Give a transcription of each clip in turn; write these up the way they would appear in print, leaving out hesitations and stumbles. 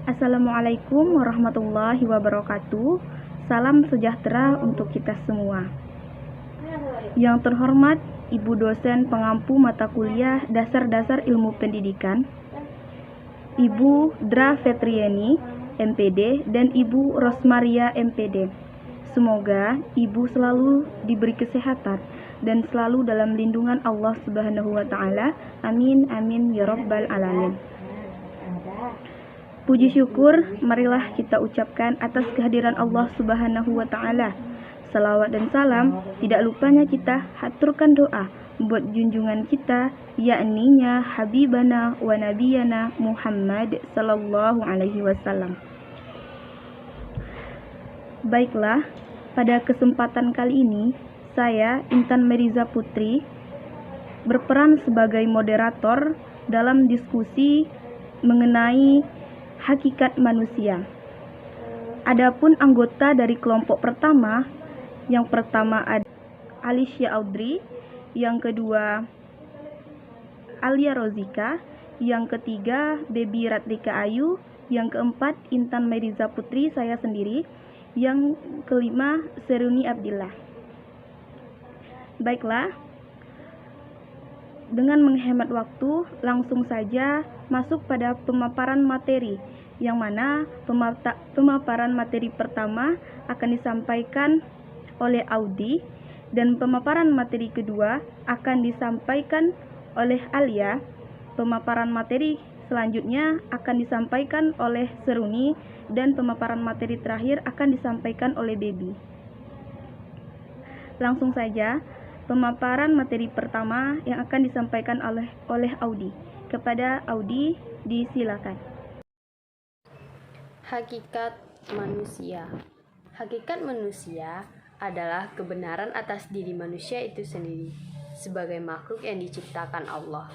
Assalamualaikum warahmatullahi wabarakatuh. Salam sejahtera untuk kita semua. Yang terhormat Ibu dosen pengampu mata kuliah Dasar-Dasar Ilmu Pendidikan, Ibu Dra Fetrieni, MPD, dan Ibu Rosmaria, MPD. Semoga Ibu selalu diberi kesehatan dan selalu dalam lindungan Allah Subhanahu wa Ta'ala. Amin, amin, ya Rabbal Alamin. Puji syukur marilah kita ucapkan atas kehadiran Allah Subhanahu wa Ta'ala. Salawat dan salam tidak lupanya kita haturkan doa buat junjungan kita, yakninya Habibana wa Nabiyana Muhammad sallallahu alaihi wasallam. Baiklah, pada kesempatan kali ini saya Intan Meriza Putri berperan sebagai moderator dalam diskusi mengenai hakikat manusia. Adapun anggota dari kelompok pertama, yang pertama ada Alicia Audrey, yang kedua Alia Rozika, yang ketiga Baby Ratrika Ayu, yang keempat Intan Meriza Putri, saya sendiri, yang kelima Seruni Abdillah. Baiklah, dengan menghemat waktu, langsung saja masuk pada pemaparan materi, yang mana pemaparan materi pertama akan disampaikan oleh Audi, dan pemaparan materi kedua akan disampaikan oleh Alia. Pemaparan materi selanjutnya akan disampaikan oleh Seruni, dan pemaparan materi terakhir akan disampaikan oleh Baby. Langsung saja, pemaparan materi pertama yang akan disampaikan oleh Audi. Kepada Audi, disilakan. Hakikat manusia. Hakikat manusia adalah kebenaran atas diri manusia itu sendiri sebagai makhluk yang diciptakan Allah.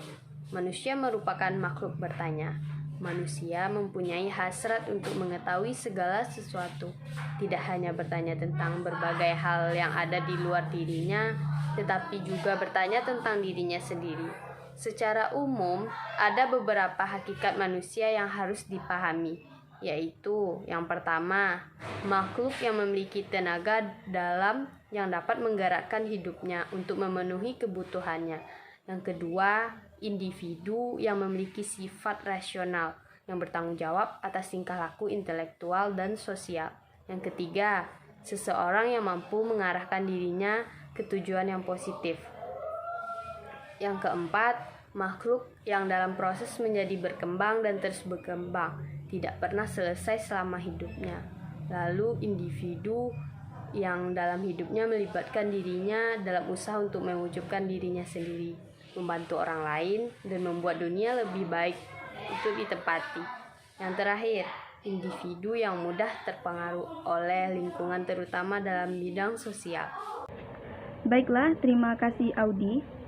Manusia merupakan makhluk bertanya. Manusia mempunyai hasrat untuk mengetahui segala sesuatu, tidak hanya bertanya tentang berbagai hal yang ada di luar dirinya, tetapi juga bertanya tentang dirinya sendiri. Secara umum, ada beberapa hakikat manusia yang harus dipahami, yaitu yang pertama, makhluk yang memiliki tenaga dalam yang dapat menggerakkan hidupnya untuk memenuhi kebutuhannya. Yang kedua, individu yang memiliki sifat rasional yang bertanggung jawab atas tingkah laku intelektual dan sosial. Yang ketiga, seseorang yang mampu mengarahkan dirinya ke tujuan yang positif. Yang keempat, makhluk yang dalam proses menjadi berkembang dan terus berkembang, tidak pernah selesai selama hidupnya. Lalu individu yang dalam hidupnya melibatkan dirinya dalam usaha untuk mewujudkan dirinya sendiri, membantu orang lain, dan membuat dunia lebih baik untuk ditempati. Yang terakhir, individu yang mudah terpengaruh oleh lingkungan terutama dalam bidang sosial. Baiklah, terima kasih Audi.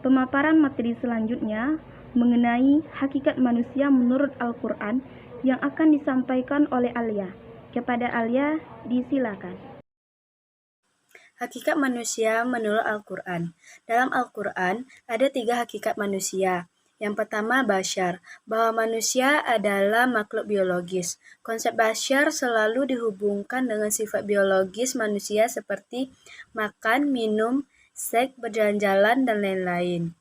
Pemaparan materi selanjutnya mengenai hakikat manusia menurut Al-Quran yang akan disampaikan oleh Alia. Kepada Alia, disilakan. Hakikat manusia menurut Al-Quran. Dalam Al-Quran ada 3 hakikat manusia. Yang pertama, basyar, bahwa manusia adalah makhluk biologis. Konsep basyar selalu dihubungkan dengan sifat biologis manusia seperti makan, minum, seks, berjalan-jalan, dan lain-lain.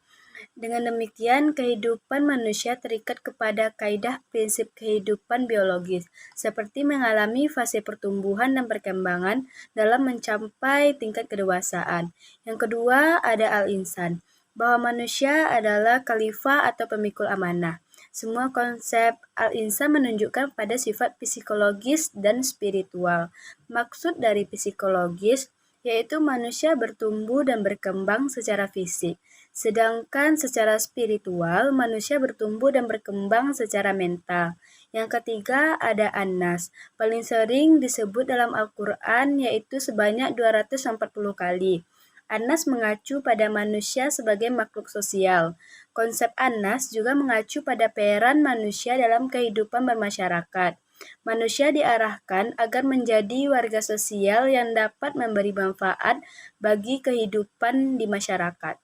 Dengan demikian, kehidupan manusia terikat kepada kaidah prinsip kehidupan biologis, seperti mengalami fase pertumbuhan dan perkembangan dalam mencapai tingkat kedewasaan. Yang kedua, ada al-insan, bahwa manusia adalah khalifah atau pemikul amanah. Semua konsep al-insan menunjukkan pada sifat psikologis dan spiritual. Maksud dari psikologis yaitu manusia bertumbuh dan berkembang secara fisik, sedangkan secara spiritual manusia bertumbuh dan berkembang secara mental. Yang ketiga ada An-Nas, paling sering disebut dalam Al-Quran yaitu sebanyak 240 kali. An-Nas mengacu pada manusia sebagai makhluk sosial. Konsep An-Nas juga mengacu pada peran manusia dalam kehidupan bermasyarakat. Manusia diarahkan agar menjadi warga sosial yang dapat memberi manfaat bagi kehidupan di masyarakat.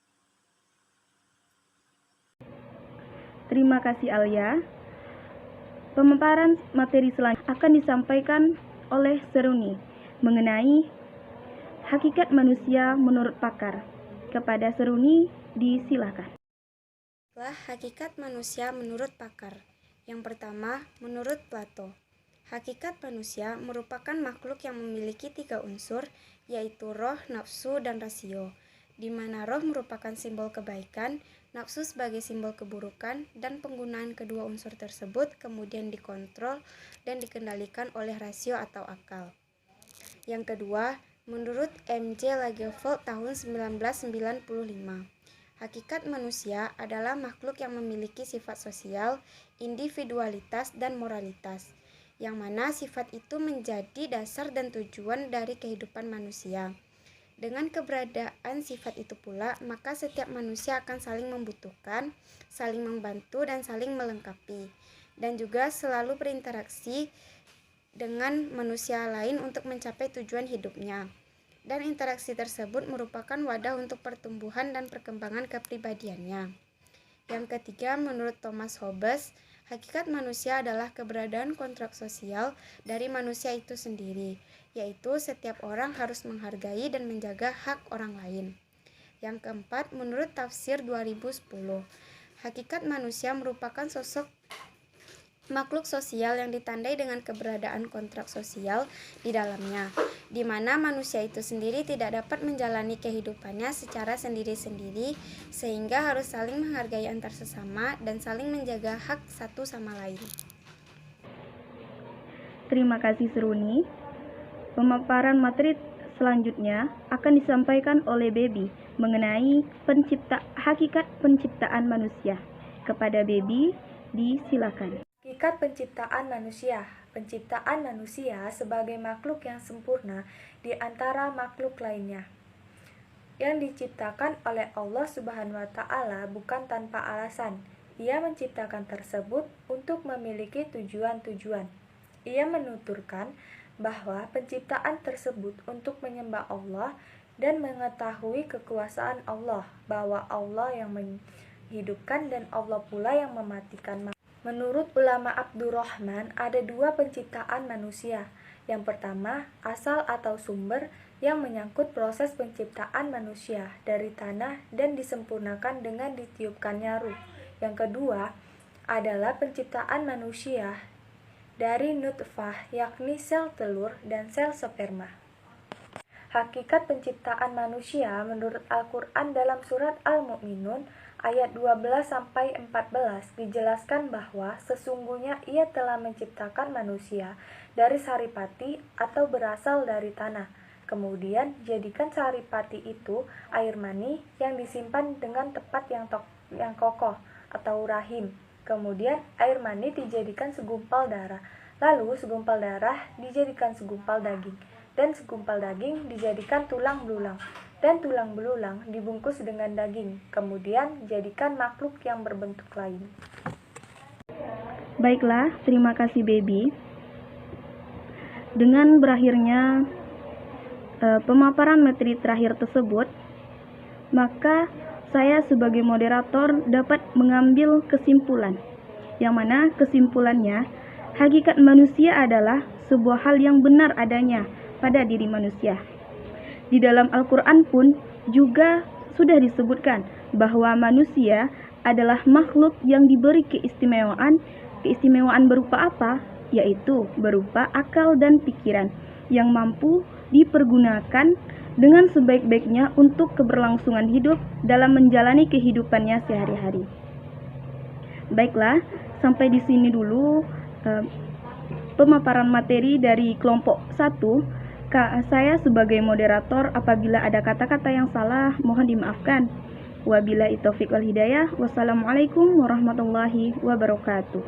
Terima kasih Alia. Pemaparan materi selanjutnya akan disampaikan oleh Seruni mengenai hakikat manusia menurut pakar. Kepada Seruni, disilakan. Hakikat manusia menurut pakar. Yang pertama, menurut Plato, hakikat manusia merupakan makhluk yang memiliki 3 unsur, yaitu roh, nafsu, dan rasio, di mana roh merupakan simbol kebaikan, nafsu sebagai simbol keburukan, dan penggunaan kedua unsur tersebut kemudian dikontrol dan dikendalikan oleh rasio atau akal. Yang kedua, menurut M.J. Lagerfeld tahun 1995, hakikat manusia adalah makhluk yang memiliki sifat sosial, individualitas, dan moralitas, yang mana sifat itu menjadi dasar dan tujuan dari kehidupan manusia. Dengan keberadaan sifat itu pula, maka setiap manusia akan saling membutuhkan, saling membantu, dan saling melengkapi, dan juga selalu berinteraksi dengan manusia lain untuk mencapai tujuan hidupnya. Dan interaksi tersebut merupakan wadah untuk pertumbuhan dan perkembangan kepribadiannya. Yang ketiga, menurut Thomas Hobbes, hakikat manusia adalah keberadaan kontrak sosial dari manusia itu sendiri, yaitu setiap orang harus menghargai dan menjaga hak orang lain. Yang keempat, menurut tafsir 2010, hakikat manusia merupakan sosok makhluk sosial yang ditandai dengan keberadaan kontrak sosial di dalamnya, di mana manusia itu sendiri tidak dapat menjalani kehidupannya secara sendiri-sendiri, sehingga harus saling menghargai antar sesama dan saling menjaga hak satu sama lain. Terima kasih Seruni. Pemaparan materi selanjutnya akan disampaikan oleh Baby mengenai hakikat penciptaan manusia. Kepada Baby, disilakan. Hakikat penciptaan manusia. Penciptaan manusia sebagai makhluk yang sempurna di antara makhluk lainnya, yang diciptakan oleh Allah Subhanahu wa Ta'ala bukan tanpa alasan. Ia menciptakan tersebut untuk memiliki tujuan-tujuan. Ia menuturkan bahwa penciptaan tersebut untuk menyembah Allah dan mengetahui kekuasaan Allah, bahwa Allah yang menghidupkan dan Allah pula yang mematikan. Menurut ulama Abdurrahman, ada 2 penciptaan manusia. Yang pertama, asal atau sumber yang menyangkut proses penciptaan manusia dari tanah dan disempurnakan dengan ditiupkannya ruh. Yang kedua, adalah penciptaan manusia dari nutfah, yakni sel telur dan sel sperma. Hakikat penciptaan manusia menurut Al-Quran dalam surat Al-Mu'minun ayat 12-14 dijelaskan bahwa sesungguhnya Ia telah menciptakan manusia dari saripati atau berasal dari tanah. Kemudian jadikan saripati itu air mani yang disimpan dengan tepat yang kokoh atau rahim. Kemudian air mani dijadikan segumpal darah. Lalu segumpal darah dijadikan segumpal daging. Dan segumpal daging dijadikan tulang belulang. Dan tulang belulang dibungkus dengan daging, kemudian jadikan makhluk yang berbentuk lain. Baiklah, terima kasih Baby. Dengan berakhirnya pemaparan materi terakhir tersebut, maka saya sebagai moderator dapat mengambil kesimpulan, yang mana kesimpulannya, hakikat manusia adalah sebuah hal yang benar adanya pada diri manusia. Di dalam Al-Quran pun juga sudah disebutkan bahwa manusia adalah makhluk yang diberi keistimewaan. Keistimewaan berupa apa? Yaitu berupa akal dan pikiran yang mampu dipergunakan dengan sebaik-baiknya untuk keberlangsungan hidup dalam menjalani kehidupannya sehari-hari. Baiklah, sampai di sini dulu pemaparan materi dari kelompok 1. Saya sebagai moderator, apabila ada kata-kata yang salah, mohon dimaafkan. Wabillahi taufiq wal hidayah. Wassalamualaikum warahmatullahi wabarakatuh.